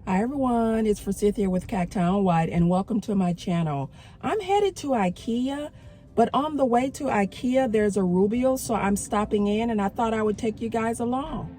Hi everyone, it's Forsythia with CactiOnWhite and welcome to my channel. I'm headed to IKEA, but on the way to IKEA there's a Ruibal, so I'm stopping in and I thought I would take you guys along.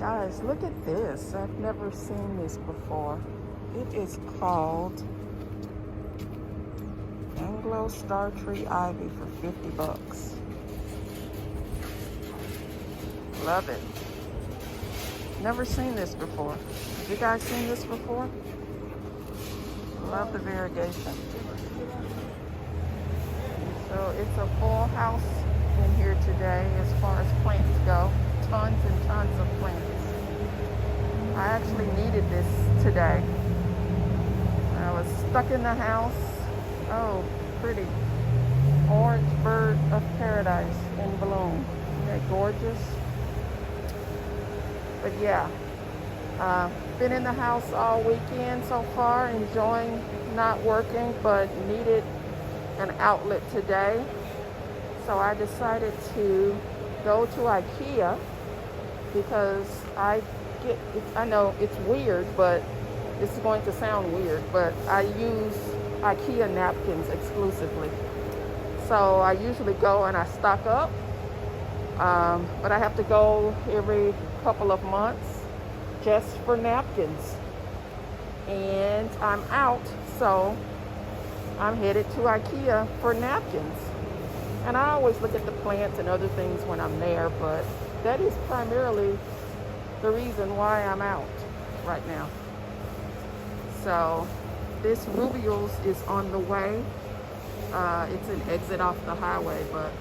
Guys, look at this. I've never seen this before. It is called Anglo Star Tree Ivy for 50 bucks. Love it. Never seen this before. Have you guys seen this before? Love the variegation. So it's a full house in here today as far as plants go. Tons and tons of plants. I actually needed this today. I was stuck in the house. Oh, pretty. Orange bird of paradise in bloom. Isn't that gorgeous? But yeah, been in the house all weekend so far, enjoying not working, but needed an outlet today. So I decided to go to IKEA because I know it's weird, but this is going to sound weird, but I use IKEA napkins exclusively. So I usually go and I stock up, but I have to go every couple of months just for napkins. And I'm out, so I'm headed to IKEA for napkins. And I always look at the plants and other things when I'm there, but that is primarily the reason why I'm out right now. So this Ruibal is on the way. It's an exit off the highway, but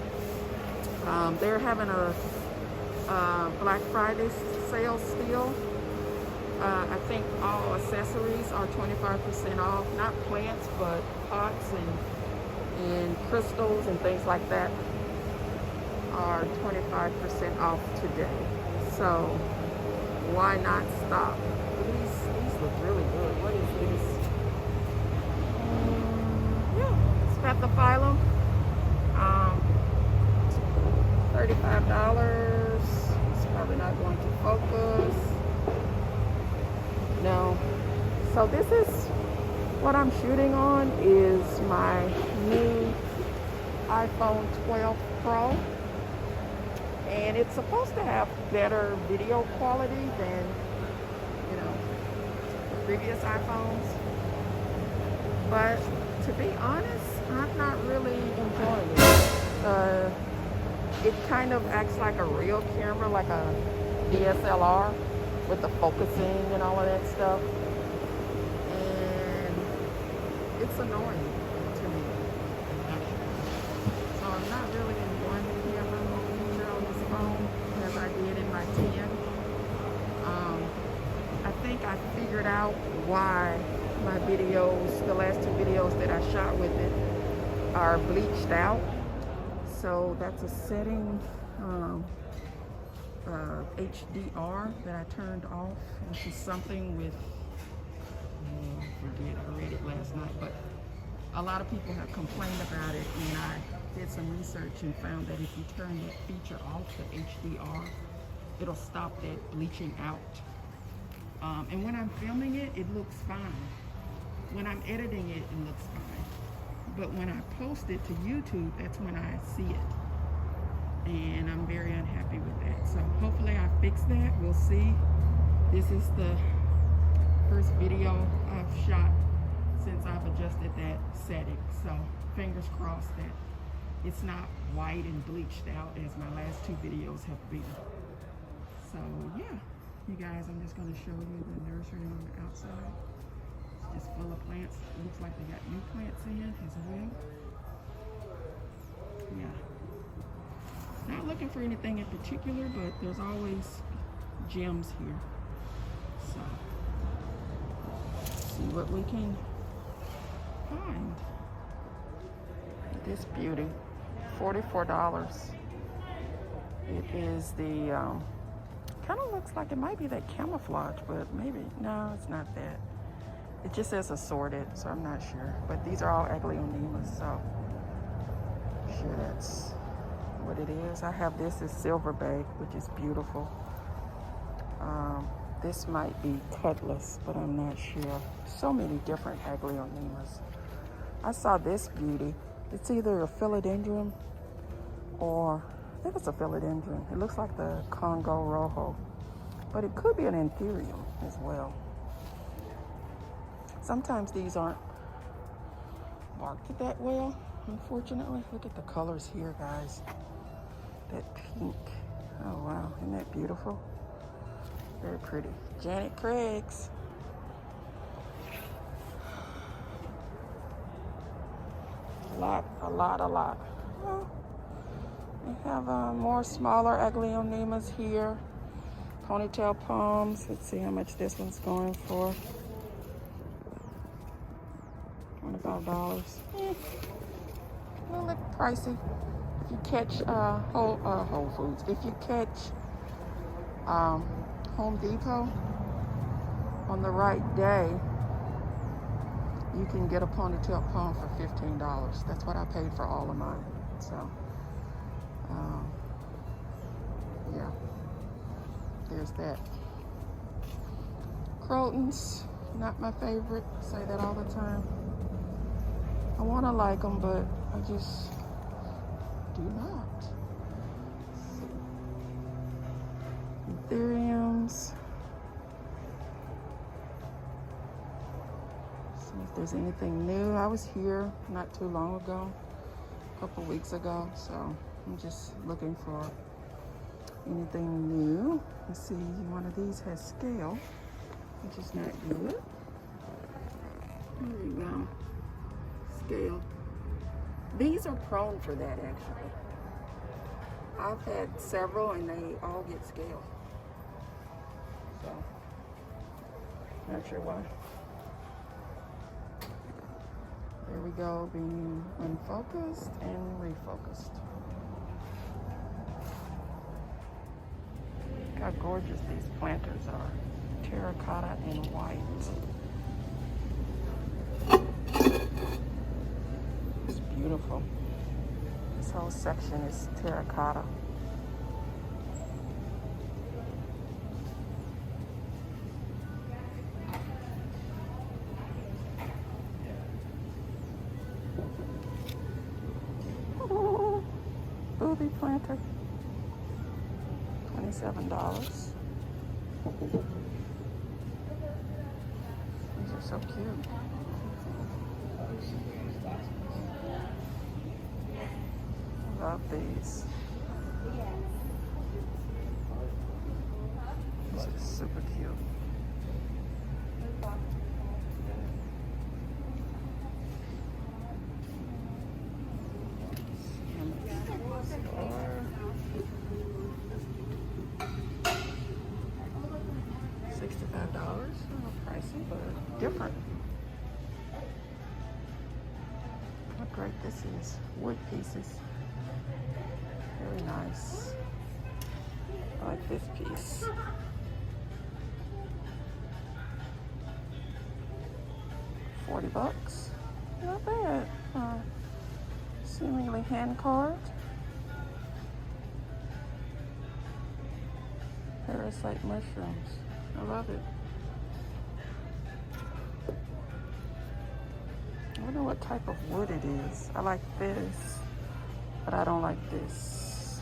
they're having a Black Friday sale still. I think all accessories are 25% off, not plants, but pots and crystals and things like that are 25% off today. So why not stop? These look really good. What is this? Yeah, spathiphyllum. $35. It's probably not going to focus. No. So this is what I'm shooting on is my new iPhone 12 Pro. And it's supposed to have better video quality than, the previous iPhones. But to be honest, I'm not really enjoying it. It kind of acts like a real camera, like a DSLR with the focusing and all of that stuff. And it's annoying to me, actually. So I'm not really enjoying the camera feature on this phone as I did in my 10. I think I figured out why my videos, the last two videos that I shot with it, are bleached out. So that's a setting, HDR that I turned off, which is something with, I forget, I read it last night, but a lot of people have complained about it, and I did some research and found that if you turn that feature off, the HDR, it'll stop that bleaching out. And when I'm filming it, it looks fine. When I'm editing it, it looks fine. But when I post it to YouTube, that's when I see it. And I'm very unhappy with that. So hopefully I fix that. We'll see. This is the first video I've shot since I've adjusted that setting. So fingers crossed that it's not white and bleached out as my last two videos have been. So yeah, you guys, I'm just going to show you the nursery on the outside. It's full of plants. It looks like they got new plants in as well. Yeah. Not looking for anything in particular, but there's always gems here. So, let's see what we can find. This beauty, $44. It is the Kind of looks like it might be that camouflage, but maybe, no, it's not that. It just says assorted, so I'm not sure. But these are all aglaonemas, so I'm sure that's what it is. I have this is Silver Bay, which is beautiful. This might be Cutlass, but I'm not sure. So many different aglaonemas. I saw this beauty. It's either a philodendron or I think it's a philodendron. It looks like the Congo Rojo, but it could be an anthurium as well. Sometimes these aren't marked that well, unfortunately. Look at the colors here, guys. That pink. Oh, wow. Isn't that beautiful? Very pretty. Janet Craig's. A lot. Well, we have more smaller aglaonemas here. Ponytail palms. Let's see how much this one's going for. $25. A little bit pricey. If you catch Whole Foods. If you catch Home Depot on the right day, you can get a ponytail palm for $15. That's what I paid for all of mine. So, yeah, there's that. Carrollton's not my favorite. I say that all the time. I want to like them, but I just do not. Anthuriums. See if there's anything new. I was here not too long ago, a couple weeks ago, so I'm just looking for anything new. Let's see, one of these has scale, which is not good. There you go. Scale. These are prone for that, actually. I've had several and they all get scale. So, not sure why. There we go, being unfocused and refocused. Look how gorgeous these planters are. Terracotta and white. It's beautiful. This whole section is terracotta. Booby planter, $27. These are so cute. I love these. These are super cute. $65. A little pricey, but different. How great this is. Wood pieces. Very nice. I like this piece. $40. Not bad. Seemingly hand carved. Parasite mushrooms. I love it. I don't know what type of wood it is. I like this, but I don't like this.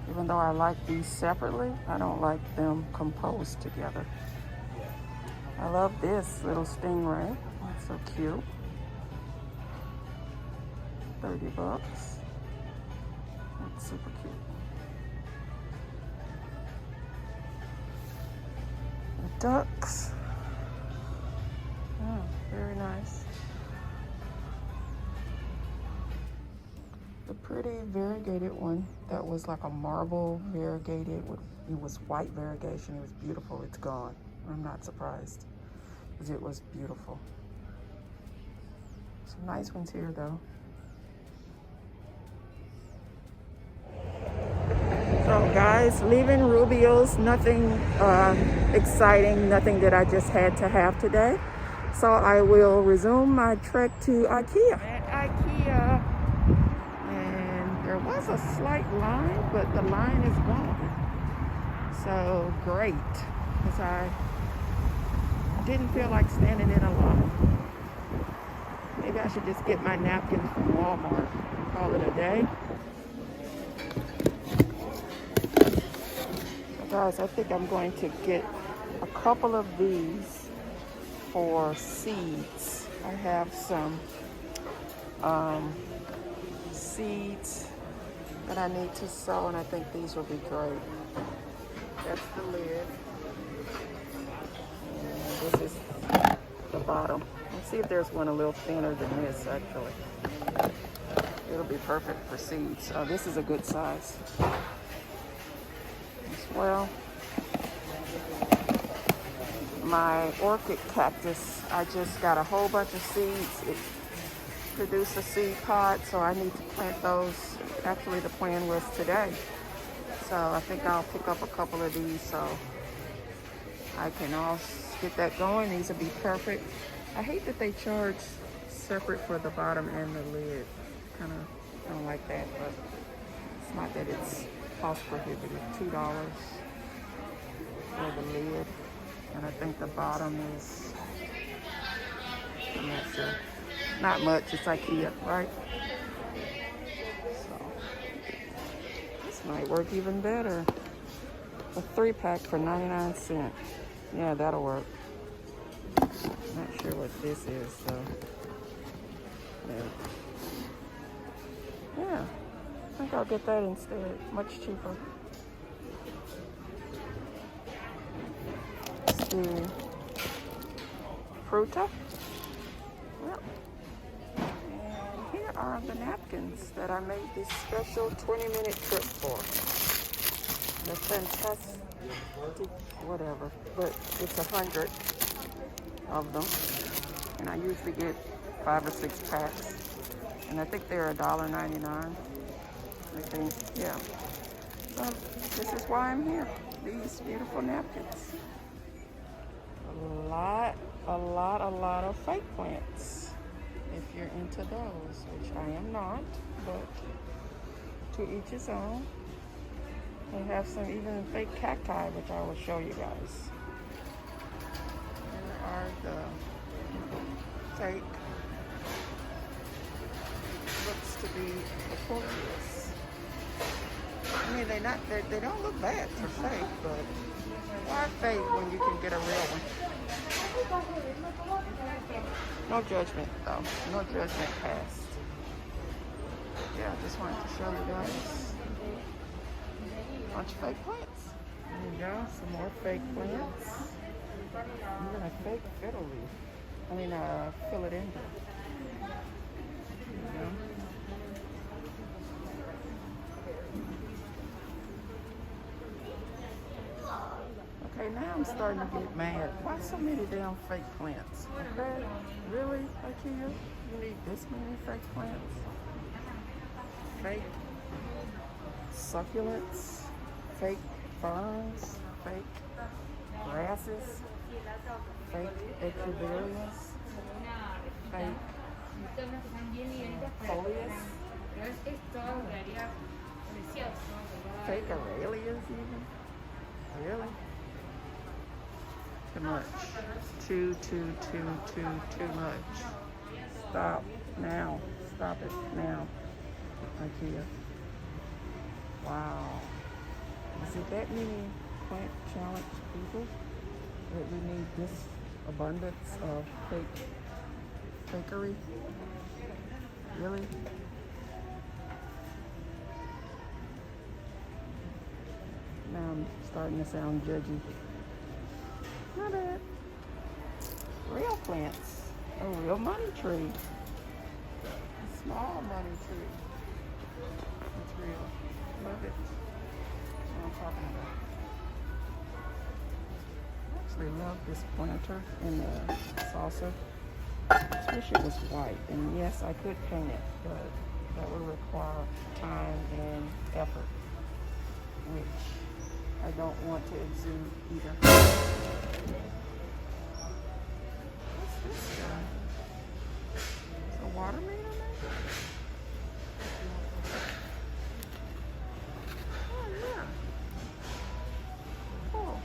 Even though I like these separately, I don't like them composed together. I love this little stingray. That's so cute. $30. That's super cute. The ducks. Oh, very nice. The pretty variegated one that was like a marble variegated with, it was white variegation. It was beautiful. It's gone. I'm not surprised because it was beautiful. Some nice ones here though. So guys, guys, leaving Rubial's. Nothing exciting, nothing that I just had to have today. So I will resume my trek to IKEA. At IKEA, and there was a slight line, but the line is gone. So great, because I didn't feel like standing in a line. Maybe I should just get my napkins from Walmart and call it a day. So guys, I think I'm going to get a couple of these for seeds. I have some seeds that I need to sow, and I think these will be great. That's the lid. And this is the bottom. Let's see if there's one a little thinner than this, actually. It'll be perfect for seeds. Oh, this is a good size as well. My orchid cactus, I just got a whole bunch of seeds. It produced a seed pod, so I need to plant those. Actually, the plan was today. So I think I'll pick up a couple of these so I can also get that going. These will be perfect. I hate that they charge separate for the bottom and the lid. Kind of don't like that, but it's not that it's cost prohibitive. $2 for the lid. And I think the bottom is, I'm not sure. Not much, it's IKEA, right? So, this might work even better. A 3-pack for 99 cents. Yeah, that'll work. Not sure what this is, so. Yeah, I think I'll get that instead. Much cheaper. The Fruta. Yep. And here are the napkins that I made this special 20-minute trip for. They're fantastic, whatever, but it's 100 of them, and I usually get 5 or 6 packs, and I think they're $1.99. I think, yeah. So this is why I'm here. These beautiful napkins. A lot of fake plants, if you're into those, which I am not, but to each his own. They have some even fake cacti, which I will show you guys. Here are the fake, looks to be Aquarius. I mean, they don't look bad for fake, but why fake when you can get a real one? No judgment though. No judgment passed. Yeah, I just wanted to show you guys a bunch of fake plants. There you go, some more fake plants. Even a fake fiddle leaf. I mean, philodendron. There you go. Okay, now I'm starting to get mad. Why so many damn fake plants? Okay, really, IKEA? You need this many fake plants? Fake succulents, fake ferns, fake grasses, fake echeverrias, fake folias, fake aralias even? Really? Too much. Too much. Stop now. Stop it now. IKEA. Wow. Is it that many plant challenge people that we need this abundance of fakery? Really? Now I'm starting to sound judgy. Not bad. Real plants. A real money tree. A small money tree. It's real. Love it. That's what I'm talking about. I actually love this planter in the saucer. I wish it was white. And yes, I could paint it, but that would require time and effort, which I don't want to exude either. What's this guy? Is a watermelon in there? Oh yeah. Cool.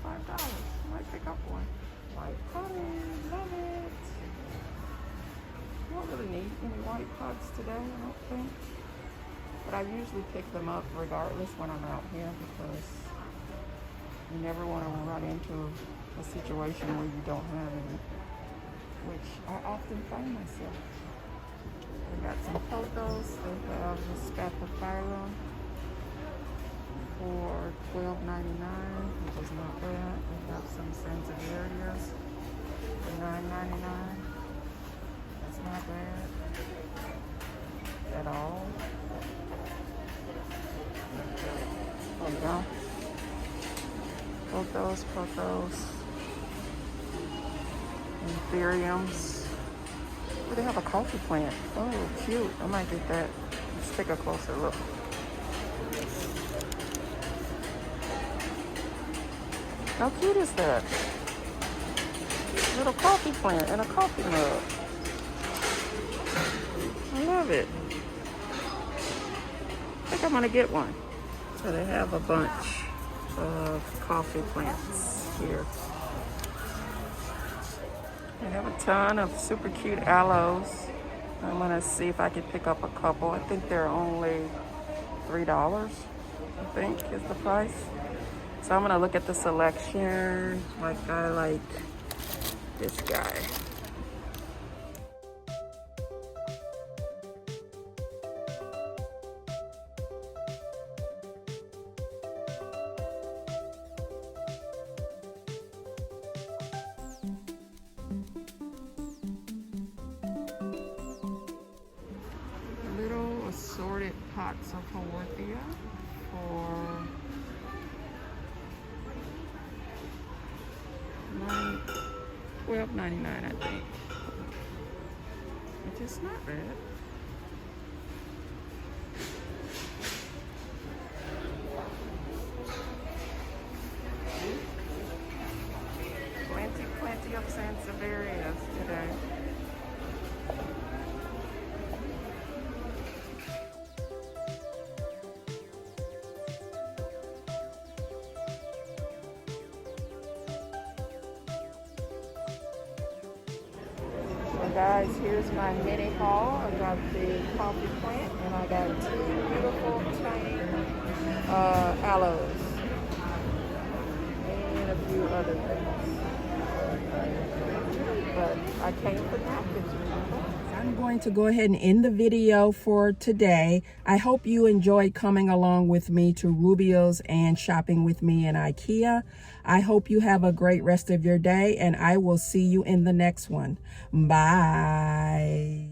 $5. Might pick up one. White honey, love it. I don't really need any white pods today, I don't think. But I usually pick them up regardless when I'm out here because you never want to run into a situation where you don't have any, which I often find myself. We got some photos. They have the Scapaphyllum for $12.99, which is not bad. We have some Sansevierias for $9.99. That's not bad at all. There you go. Pothos. Anthuriums. Oh, they have a coffee plant. Oh, cute. I might get that. Let's take a closer look. How cute is that? Little coffee plant and a coffee mug. I love it. I think I'm gonna get one. So they have a bunch of coffee plants here. They have a ton of super cute aloes. I'm gonna see if I can pick up a couple. I think they're only $3, I think is the price. So I'm gonna look at the selection. Like I like this guy. Little assorted pots of Haworthia for $12.99, I think. Which is not bad. Plenty of Sansevierias today. Guys, here's my mini haul. I got the coffee plant and I got two beautiful tiny aloes and a few other things. But I came for napkins, remember? I'm going to go ahead and end the video for today. I hope you enjoyed coming along with me to Ruibal and shopping with me in IKEA. I hope you have a great rest of your day and I will see you in the next one. Bye.